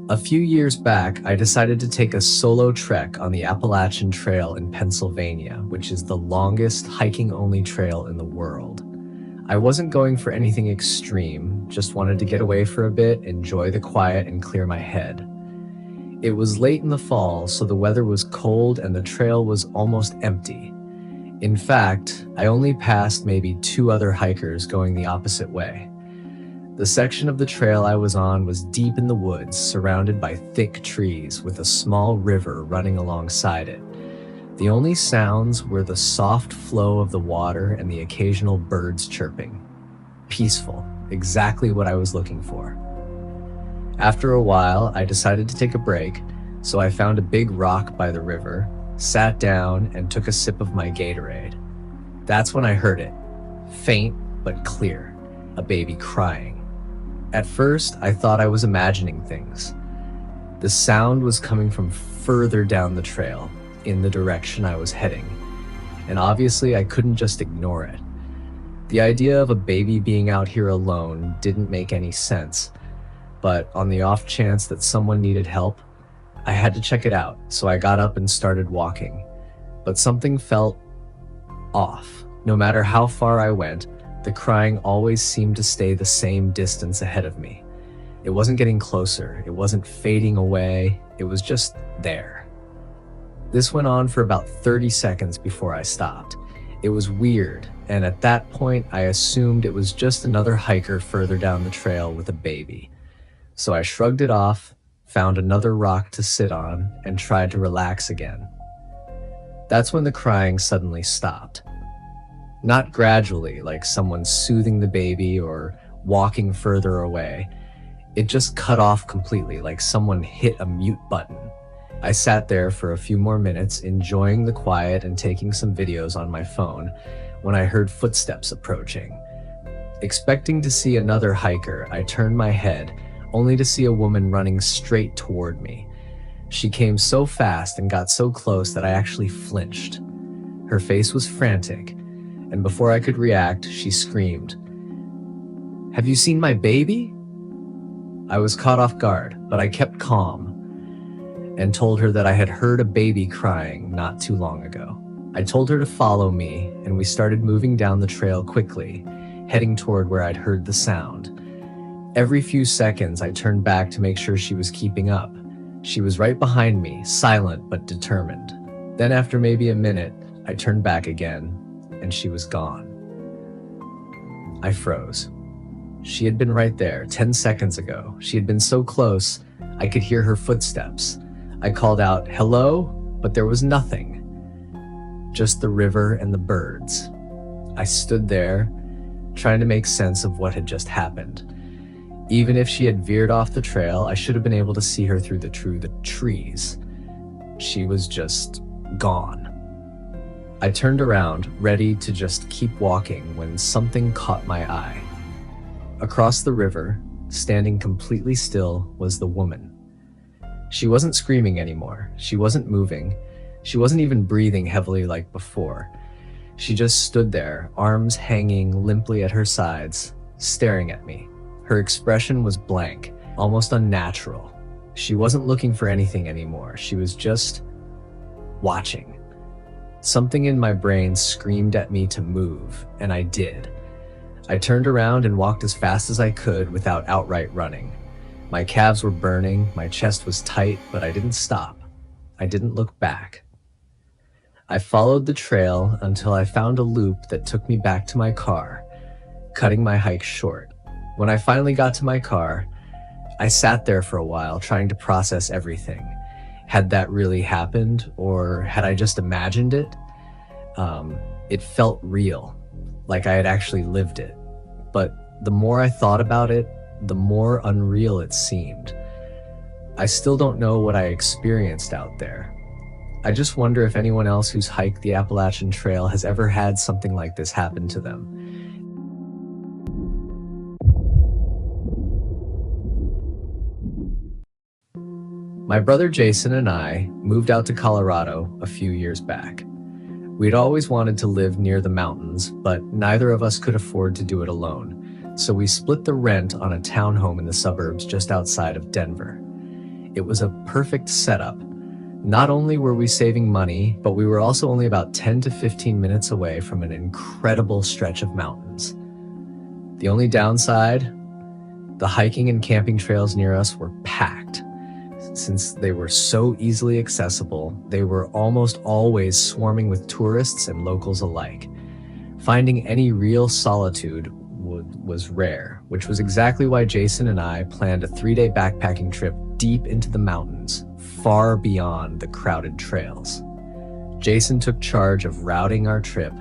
A few years back, I decided to take a solo trek on the Appalachian Trail in Pennsylvania, which is the longest hiking-only trail in the world. I wasn't going for anything extreme, just wanted to get away for a bit, enjoy the quiet, and clear my head. It was late in the fall, so the weather was cold and the trail was almost empty. In fact, I only passed maybe 2 other hikers going the opposite way. The section of the trail I was on was deep in the woods, surrounded by thick trees with a small river running alongside it. The only sounds were the soft flow of the water and the occasional birds chirping. Peaceful, exactly what I was looking for. After a while, I decided to take a break, so I found a big rock by the river, sat down, and took a sip of my Gatorade. That's when I heard it, faint but clear, a baby crying. At first, I thought I was imagining things. The sound was coming from further down the trail, in the direction I was heading, and obviously I couldn't just ignore it. The idea of a baby being out here alone didn't make any sense, but on the off chance that someone needed help, I had to check it out, so I got up and started walking. But something felt off. No matter how far I went, the crying always seemed to stay the same distance ahead of me. It wasn't getting closer, it wasn't fading away, it was just there. This went on for about 30 seconds before I stopped. It was weird, and at that point I assumed it was just another hiker further down the trail with a baby. So I shrugged it off, found another rock to sit on, and tried to relax again. That's when the crying suddenly stopped. Not gradually, like someone soothing the baby or walking further away. It just cut off completely, like someone hit a mute button. I sat there for a few more minutes, enjoying the quiet and taking some videos on my phone, when I heard footsteps approaching. Expecting to see another hiker, I turned my head, only to see a woman running straight toward me. She came so fast and got so close that I actually flinched. Her face was frantic, and before I could react, she screamed, "Have you seen my baby?" I was caught off guard, but I kept calm and told her that I had heard a baby crying not too long ago. I told her to follow me, and we started moving down the trail quickly, heading toward where I'd heard the sound. Every few seconds, I turned back to make sure she was keeping up. She was right behind me, silent but determined. Then after maybe a minute, I turned back again, and she was gone. I froze. She had been right there 10 seconds ago. She had been so close, I could hear her footsteps. I called out, "Hello?" but there was nothing. Just the river and the birds. I stood there, trying to make sense of what had just happened. Even if she had veered off the trail, I should have been able to see her through the trees. She was just gone. I turned around, ready to just keep walking, when something caught my eye. Across the river, standing completely still, was the woman. She wasn't screaming anymore. She wasn't moving. She wasn't even breathing heavily like before. She just stood there, arms hanging limply at her sides, staring at me. Her expression was blank, almost unnatural. She wasn't looking for anything anymore. She was just watching. Something in my brain screamed at me to move, and I did. I turned around and walked as fast as I could without outright running. My calves were burning, my chest was tight, but I didn't stop. I didn't look back. I followed the trail until I found a loop that took me back to my car, cutting my hike short. When I finally got to my car, I sat there for a while trying to process everything. Had that really happened, or had I just imagined it? It felt real, like I had actually lived it. But the more I thought about it, the more unreal it seemed. I still don't know what I experienced out there. I just wonder if anyone else who's hiked the Appalachian Trail has ever had something like this happen to them. My brother Jason and I moved out to Colorado a few years back. We'd always wanted to live near the mountains, but neither of us could afford to do it alone, so we split the rent on a townhome in the suburbs just outside of Denver. It was a perfect setup. Not only were we saving money, but we were also only about 10 to 15 minutes away from an incredible stretch of mountains. The only downside, the hiking and camping trails near us were packed. Since they were so easily accessible, they were almost always swarming with tourists and locals alike. Finding any real solitude was rare, which was exactly why Jason and I planned a 3-day backpacking trip deep into the mountains, far beyond the crowded trails. Jason took charge of routing our trip,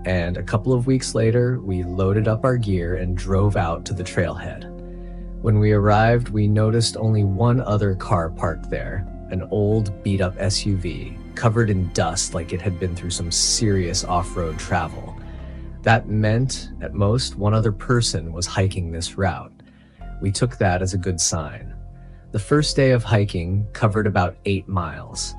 and a couple of weeks later, we loaded up our gear and drove out to the trailhead. When we arrived, we noticed only one other car parked there, an old beat-up SUV, covered in dust like it had been through some serious off-road travel. That meant, at most, one other person was hiking this route. We took that as a good sign. The first day of hiking covered about 8 miles.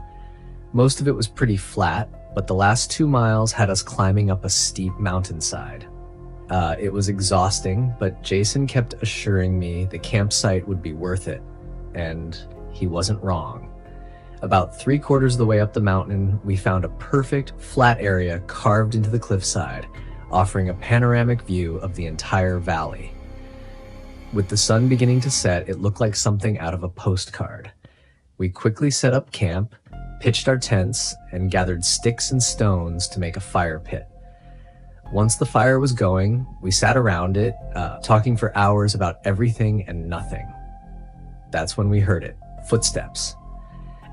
Most of it was pretty flat, but the last 2 miles had us climbing up a steep mountainside. It was exhausting, but Jason kept assuring me the campsite would be worth it, and he wasn't wrong. About 3/4 of the way up the mountain, we found a perfect, flat area carved into the cliffside, offering a panoramic view of the entire valley. With the sun beginning to set, it looked like something out of a postcard. We quickly set up camp, pitched our tents, and gathered sticks and stones to make a fire pit. Once the fire was going, we sat around it, talking for hours about everything and nothing. That's when we heard it, footsteps.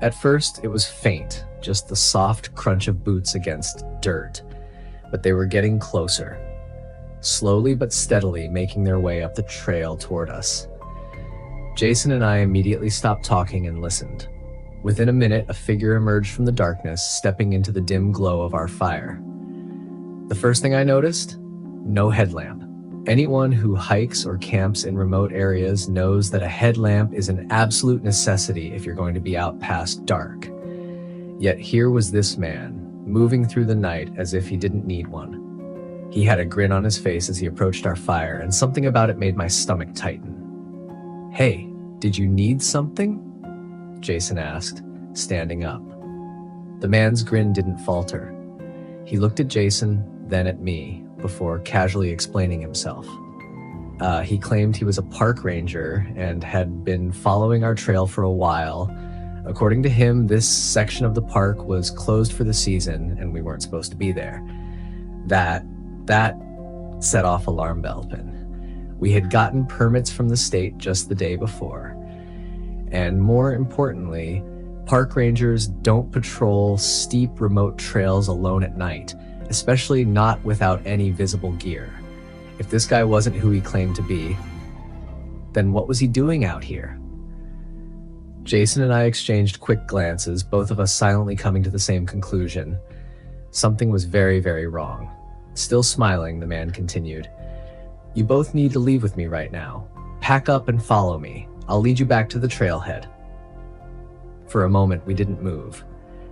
At first, it was faint, just the soft crunch of boots against dirt, but they were getting closer, slowly but steadily making their way up the trail toward us. Jason and I immediately stopped talking and listened. Within a minute, a figure emerged from the darkness, stepping into the dim glow of our fire. The first thing I noticed? No headlamp. Anyone who hikes or camps in remote areas knows that a headlamp is an absolute necessity if you're going to be out past dark. Yet here was this man, moving through the night as if he didn't need one. He had a grin on his face as he approached our fire, and something about it made my stomach tighten. "Hey, did you need something?" Jason asked, standing up. The man's grin didn't falter. He looked at Jason, then at me, before casually explaining himself. He claimed he was a park ranger and had been following our trail for a while. According to him, this section of the park was closed for the season and we weren't supposed to be there. That set off alarm bell pin. We had gotten permits from the state just the day before. And more importantly, park rangers don't patrol steep remote trails alone at night, especially not without any visible gear. If this guy wasn't who he claimed to be, then what was he doing out here? Jason and I exchanged quick glances, both of us silently coming to the same conclusion. Something was very, very wrong. Still smiling, the man continued, "You both need to leave with me right now. Pack up and follow me. I'll lead you back to the trailhead." For a moment, we didn't move.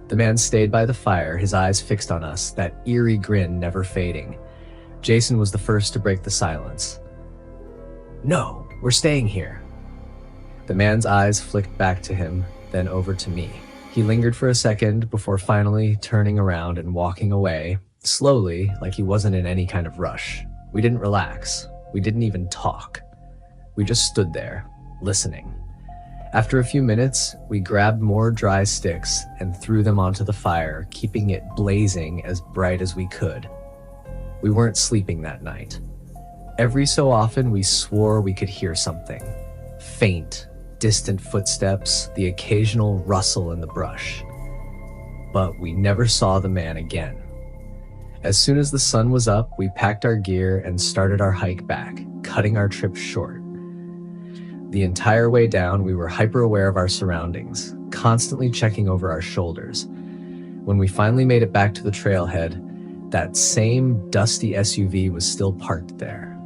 The man stayed by the fire, his eyes fixed on us, that eerie grin never fading. Jason was the first to break the silence. "No, we're staying here." The man's eyes flicked back to him, then over to me. He lingered for a second before finally turning around and walking away, slowly, like he wasn't in any kind of rush. We didn't relax. We didn't even talk. We just stood there, listening. After a few minutes, we grabbed more dry sticks and threw them onto the fire, keeping it blazing as bright as we could. We weren't sleeping that night. Every so often, we swore we could hear something. Faint, distant footsteps, the occasional rustle in the brush. But we never saw the man again. As soon as the sun was up, we packed our gear and started our hike back, cutting our trip short. The entire way down, we were hyper aware of our surroundings, constantly checking over our shoulders. When we finally made it back to the trailhead, that same dusty SUV was still parked there.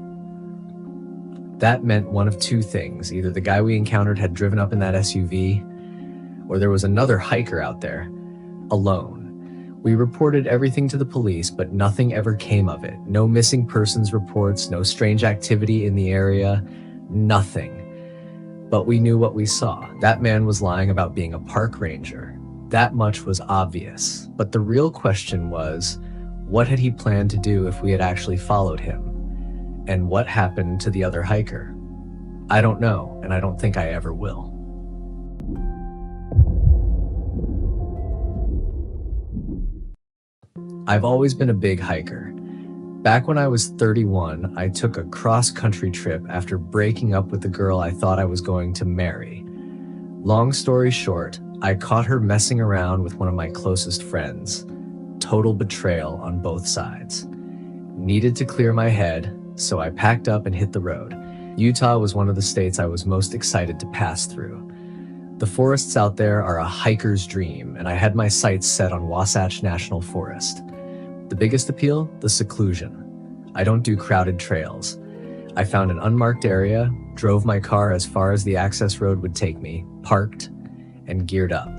That meant one of two things. Either the guy we encountered had driven up in that SUV, or there was another hiker out there, alone. We reported everything to the police, but nothing ever came of it. No missing persons reports, no strange activity in the area, nothing. But we knew what we saw. That man was lying about being a park ranger. That much was obvious. But the real question was, what had he planned to do if we had actually followed him? And what happened to the other hiker? I don't know, and I don't think I ever will. I've always been a big hiker. Back when I was 31, I took a cross-country trip after breaking up with the girl I thought I was going to marry. Long story short, I caught her messing around with one of my closest friends. Total betrayal on both sides. Needed to clear my head, so I packed up and hit the road. Utah was one of the states I was most excited to pass through. The forests out there are a hiker's dream, and I had my sights set on Wasatch National Forest. The biggest appeal? The seclusion. I don't do crowded trails. I found an unmarked area, drove my car as far as the access road would take me, parked, and geared up.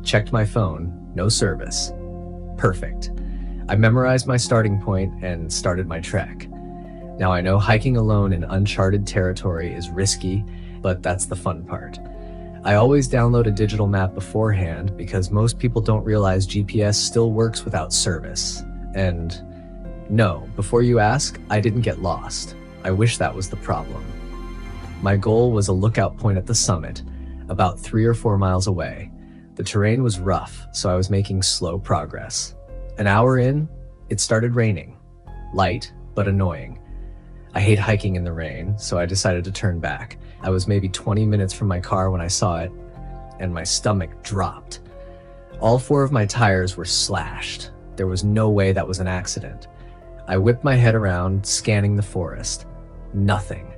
Checked my phone, no service. Perfect. I memorized my starting point and started my trek. Now I know hiking alone in uncharted territory is risky, but that's the fun part. I always download a digital map beforehand because most people don't realize GPS still works without service. And no, before you ask, I didn't get lost. I wish that was the problem. My goal was a lookout point at the summit, about 3 or 4 miles away. The terrain was rough, so I was making slow progress. An hour in, it started raining. Light, but annoying. I hate hiking in the rain, so I decided to turn back. I was maybe 20 minutes from my car when I saw it, and my stomach dropped. All 4 of my tires were slashed. There was no way that was an accident. I whipped my head around, scanning the forest. Nothing.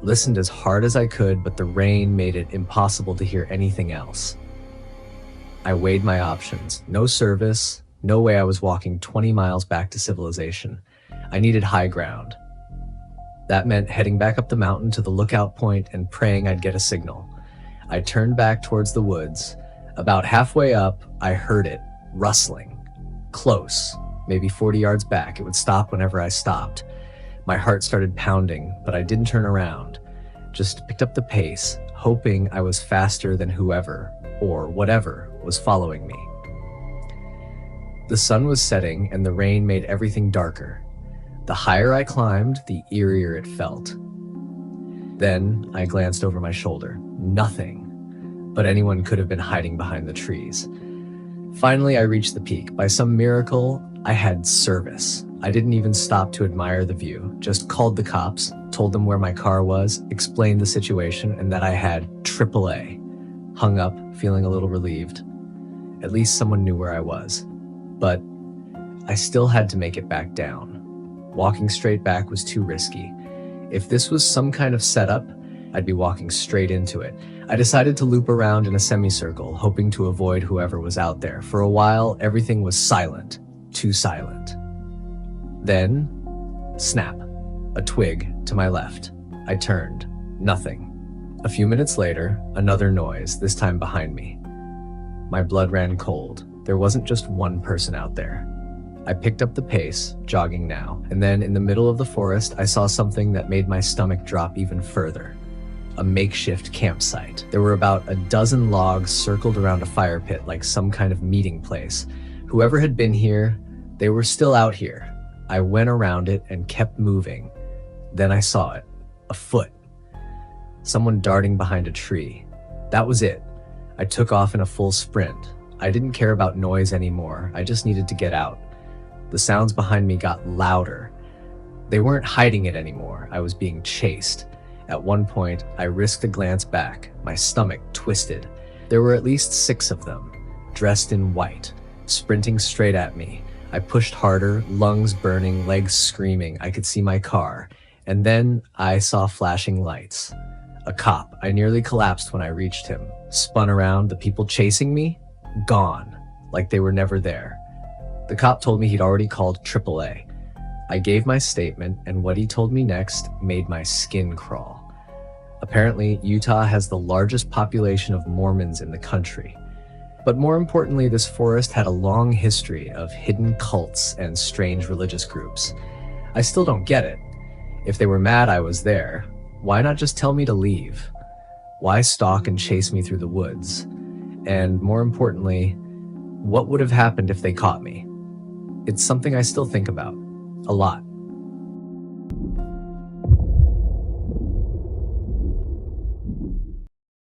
Listened as hard as I could, but the rain made it impossible to hear anything else. I weighed my options. No service, no way I was walking 20 miles back to civilization. I needed high ground. That meant heading back up the mountain to the lookout point and praying I'd get a signal. I turned back towards the woods. About halfway up, I heard it, rustling. Close, maybe 40 yards back. It would stop whenever I stopped. My heart started pounding, but I didn't turn around. Just picked up the pace, hoping I was faster than whoever, or whatever, was following me. The sun was setting and the rain made everything darker. The higher I climbed, the eerier it felt. Then I glanced over my shoulder. Nothing. But anyone could have been hiding behind the trees. Finally, I reached the peak. By some miracle, I had service. I didn't even stop to admire the view, just called the cops, told them where my car was, explained the situation, and that I had AAA. Hung up, feeling a little relieved. At least someone knew where I was. But I still had to make it back down. Walking straight back was too risky. If this was some kind of setup, I'd be walking straight into it. I decided to loop around in a semicircle, hoping to avoid whoever was out there. For a while, everything was silent. Too silent. Then, snap. A twig to my left. I turned. Nothing. A few minutes later, another noise, this time behind me. My blood ran cold. There wasn't just one person out there. I picked up the pace, jogging now, and then in the middle of the forest, I saw something that made my stomach drop even further. A makeshift campsite. There were about a dozen logs circled around a fire pit like some kind of meeting place. Whoever had been here, they were still out here. I went around it and kept moving. Then I saw it. A foot. Someone darting behind a tree. That was it. I took off in a full sprint. I didn't care about noise anymore. I just needed to get out. The sounds behind me got louder. They weren't hiding it anymore. I was being chased. At one point, I risked a glance back. My stomach twisted. There were at least 6 of them, dressed in white, sprinting straight at me. I pushed harder, lungs burning, legs screaming. I could see my car. And then I saw flashing lights. A cop. I nearly collapsed when I reached him. Spun around, the people chasing me, gone, like they were never there. The cop told me he'd already called AAA. I gave my statement, and what he told me next made my skin crawl. Apparently, Utah has the largest population of Mormons in the country. But more importantly, this forest had a long history of hidden cults and strange religious groups. I still don't get it. If they were mad I was there, why not just tell me to leave? Why stalk and chase me through the woods? And more importantly, what would have happened if they caught me? It's something I still think about a lot.